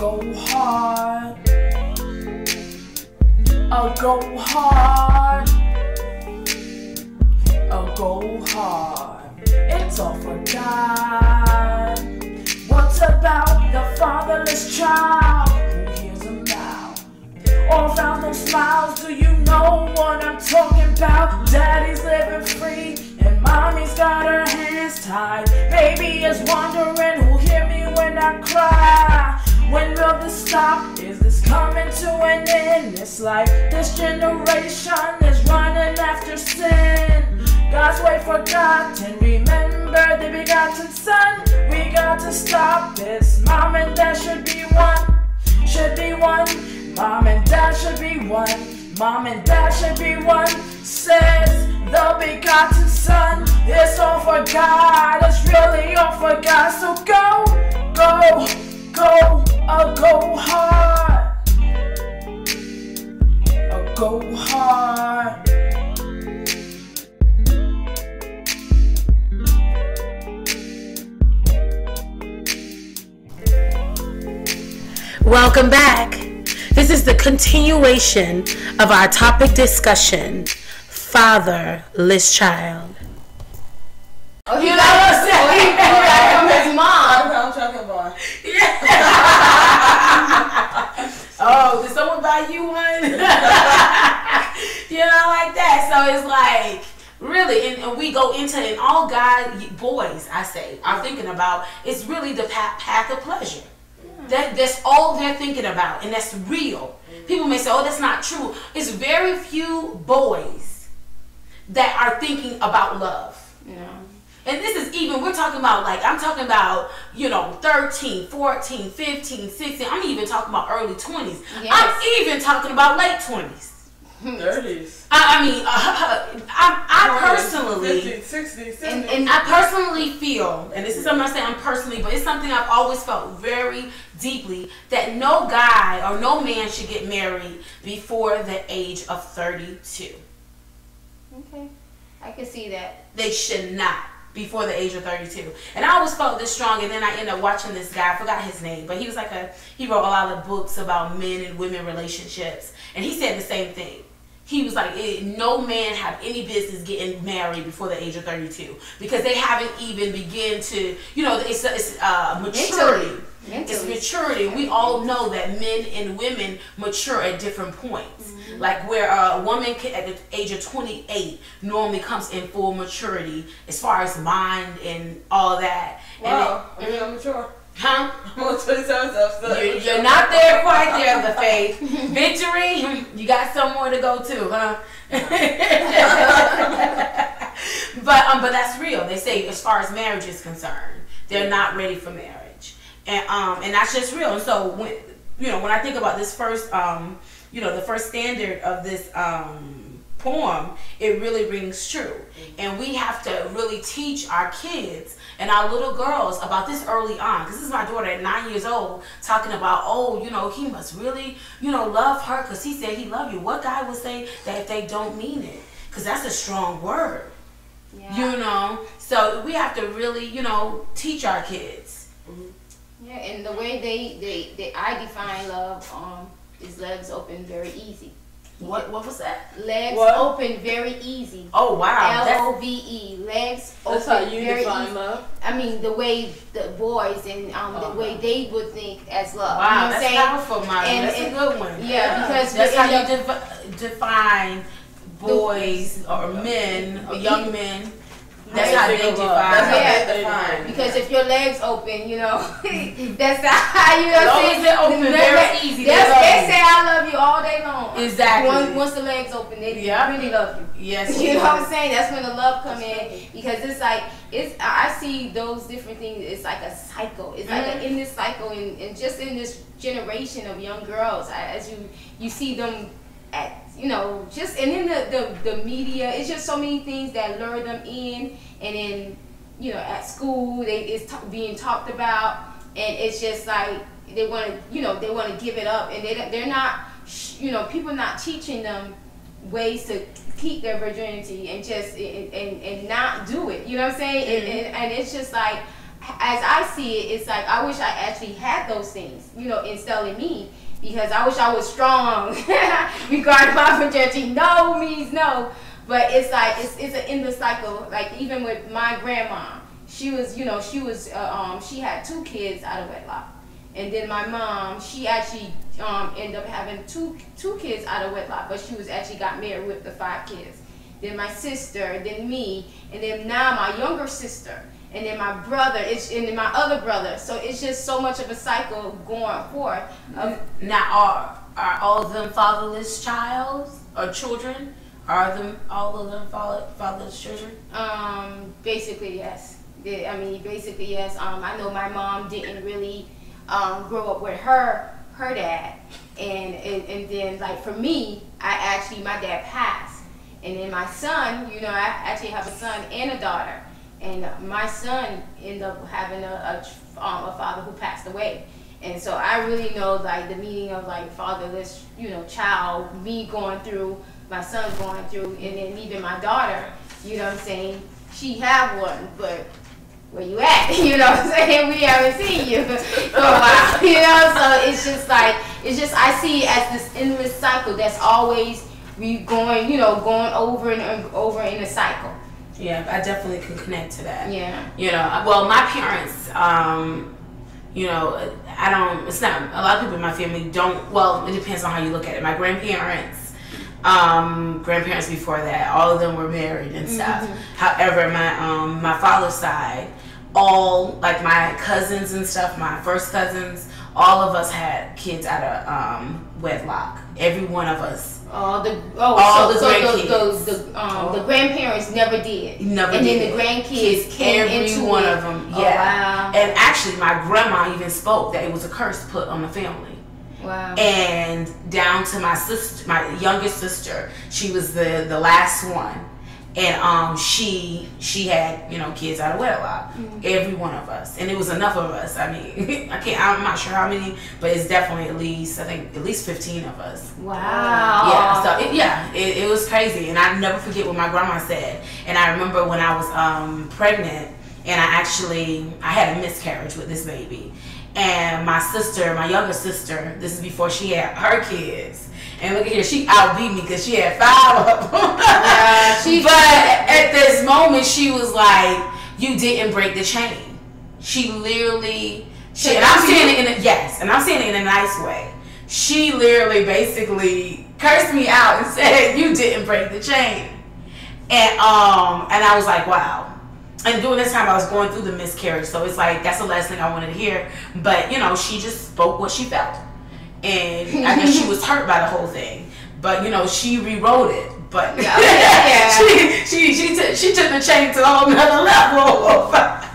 go hard. I'll go hard. I'll go hard. It's all for God. What about the fatherless child who hears him now? All around those smiles, do you know what I'm talking about? Daddy's living free and mommy's got her hands tied. Baby is wondering who'll hear me when I cry. When will this stop? Is this coming to an end? It's like this generation is running after sin. God's way forgotten, remember the begotten son. We got to stop this. Mom and dad should be one. Should be one. Mom and dad should be one. Mom and dad should be one. Says the begotten son. It's all for God. It's really all for God. So go, go, go. I'll go hard. I'll go hard. Welcome back. This is the continuation of our topic discussion, fatherless child. Oh, you know what I'm saying? He got from his mom. I'm talking about. Yeah. Oh, did someone buy you one? You know, like that. So it's like, really, and we go into, and all boys, I say, are thinking about, it's really the path of pleasure. That's all they're thinking about, and that's real. People may say, oh, that's not true. It's very few boys that are thinking about love. Yeah. And this is even, we're talking about, like, I'm talking about, 13, 14, 15, 16. I'm even talking about early 20s. Yes. I'm even talking about late 20s. 30s. I personally, 50, 60, 70. and I personally feel, and this is something I'm saying I'm personally, but it's something I've always felt very deeply, that no guy or no man should get married before the age of 32. Okay, I can see that. They should not before the age of 32. And I always felt this strong, and then I ended up watching this guy, I forgot his name, but he was he wrote a lot of books about men and women relationships, and he said the same thing. He was like, no man have any business getting married before the age of 32 because they haven't even begun to, it's maturity. Mentally. It's maturity. We all know that men and women mature at different points. Mm-hmm. Like where a woman at the age of 28 normally comes in full maturity as far as mind and all that. Wow, I'm mature. Huh? You're not there quite there, the faith. Victory, you got somewhere to go to, huh? But that's real. They say as far as marriage is concerned, they're not ready for marriage, and that's just real. And so when I think about this first, the first standard of this poem, it really rings true. And we have to really teach our kids and our little girls about this early on, because this is my daughter at 9 years old talking about, he must really, love her because he said he loved you. What guy would say that if they don't mean it? Because that's a strong word. Yeah. So we have to really, teach our kids. Mm-hmm. Yeah, and the way I define love is legs open very easy. What was that? Legs open very easy. Oh wow. L-O-V-E. Legs open that's how you very define easy. love? I mean the way the boys and the way they would think as love. Wow, you know that's powerful, Mommy. That's a good one. Yeah, because that's how you define boys or men or young men. That's how they define. Because if your legs open, that's how As long as they're open, very easy. They say I love you all day long. Exactly. Once the legs open, they really love you. Yes. You know what I'm saying? That's when the love come in, because it's like I see those different things. It's like a cycle. It's like in this cycle, and just in this generation of young girls, as you see them at just and in the media, it's just so many things that lure them in, and then at school it's being talked about, and it's just like they want to give it up, and they're not people not teaching them ways to keep their virginity and just and not do it. You know what I'm saying? And it's just like as I see it, it's like I wish I actually had those things, you know, instilled in me, because I wish I was strong. Regarding my fragility, no means no, but it's like it's an endless cycle. Like even with my grandma, she was, you know, she had 2 kids out of wedlock, and then my mom, she actually ended up having two kids out of wedlock, but she was actually got married with the 5 kids. Then my sister, then me, and then now my younger sister, and then my brother, and then my other brother. So it's just so much of a cycle going forth. Now, are all of them fatherless children? Are them all of them fatherless children? Basically yes. I mean, basically yes. I know my mom didn't really grow up with her dad, and then like for me, my dad passed. And then my son, you know, I actually have a son and a daughter. And my son ended up having a father who passed away. And so I really know like the meaning of like fatherless, you know, child, me going through, my son going through, and then even my daughter, you know what I'm saying? She have one, but where you at? You know what I'm saying? We haven't seen you for a while, you know? So it's just like, I see it as this endless cycle that's always going, you know, going over and over in a cycle. Yeah, I definitely can connect to that. Yeah. You know, well, my parents, you know, it's not, a lot of people in my family don't, well, it depends on how you look at it. My grandparents, grandparents before that, all of them were married and stuff. However, my father's side, all, like my cousins and stuff, my first cousins, all of us had kids out of wedlock. Every one of us. The grandparents never did. And then the grandkids came into one of them. Yeah. Oh, wow. And actually, my grandma even spoke that it was a curse put on the family. Wow. And down to my sister, my youngest sister, she was the last one, and she had, you know, kids out of wedlock. Every one of us, and it was enough of us. I mean, I'm not sure how many, but it's definitely at least 15 of us. Wow. Yeah, so it was crazy, and I never forget what my grandma said. And I remember when I was pregnant, and I had a miscarriage with this baby, and my younger sister, this is before she had her kids. And look at here, she outbeat me because she had 5 of them. But at this moment, she was like, "You didn't break the chain." She literally, and I'm saying it in a nice way. She literally basically cursed me out and said, "You didn't break the chain," and I was like, wow. And during this time, I was going through the miscarriage, so it's like that's the last thing I wanted to hear. But you know, she just spoke what she felt. And I guess she was hurt by the whole thing, but you know, she rewrote it. But she took the chain to a whole nother level. But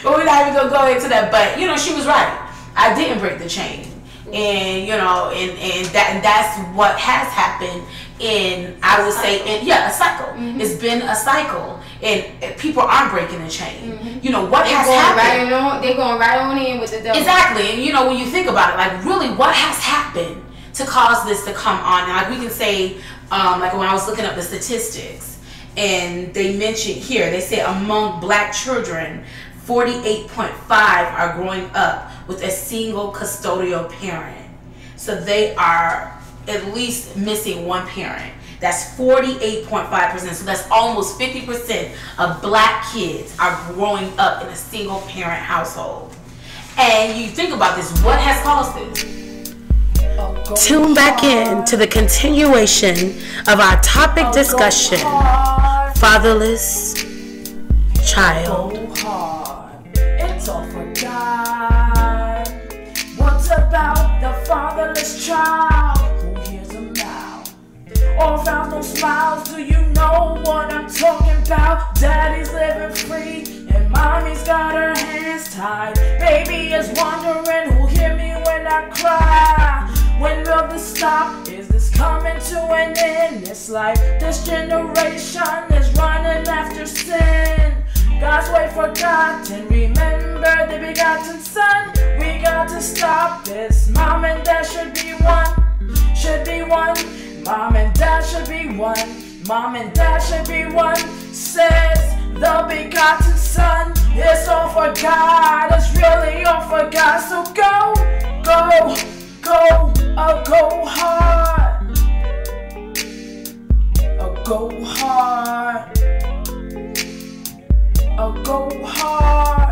we're not even gonna go into that. But you know, she was right. I didn't break the chain, and you know, and that's what has happened. I would say, a cycle. It's been a cycle, and people aren't breaking the chain. You know what has happened? They're going right on in with the devil. Exactly, and you know when you think about it, like really, what has happened to cause this to come on? Like we can say, like when I was looking up the statistics, and they mentioned here, they say among Black children, 48.5 are growing up with a single custodial parent. So they are at least missing one parent. That's 48.5%. So that's almost 50% of Black kids are growing up in a single parent household. And you think about this, what has caused this? Tune back in to the continuation of our topic discussion, fatherless child. It's all for God. What's about the fatherless child? Who hears them now? All found no smiles. Do you know what I'm talking about? Daddy's living free and mommy's got her hands tied. Baby is wondering who'll hear me when I cry. When will this stop? Is this coming to an end? It's like this generation is running after sin. God's way forgotten, remember the begotten son. We got to stop this. Mom and dad should be one, should be one. Mom and dad should be one, mom and dad should be one. Says the begotten son, it's all for for God. It's really all for God. So go, go, go, go hard. Go hard. Go hard.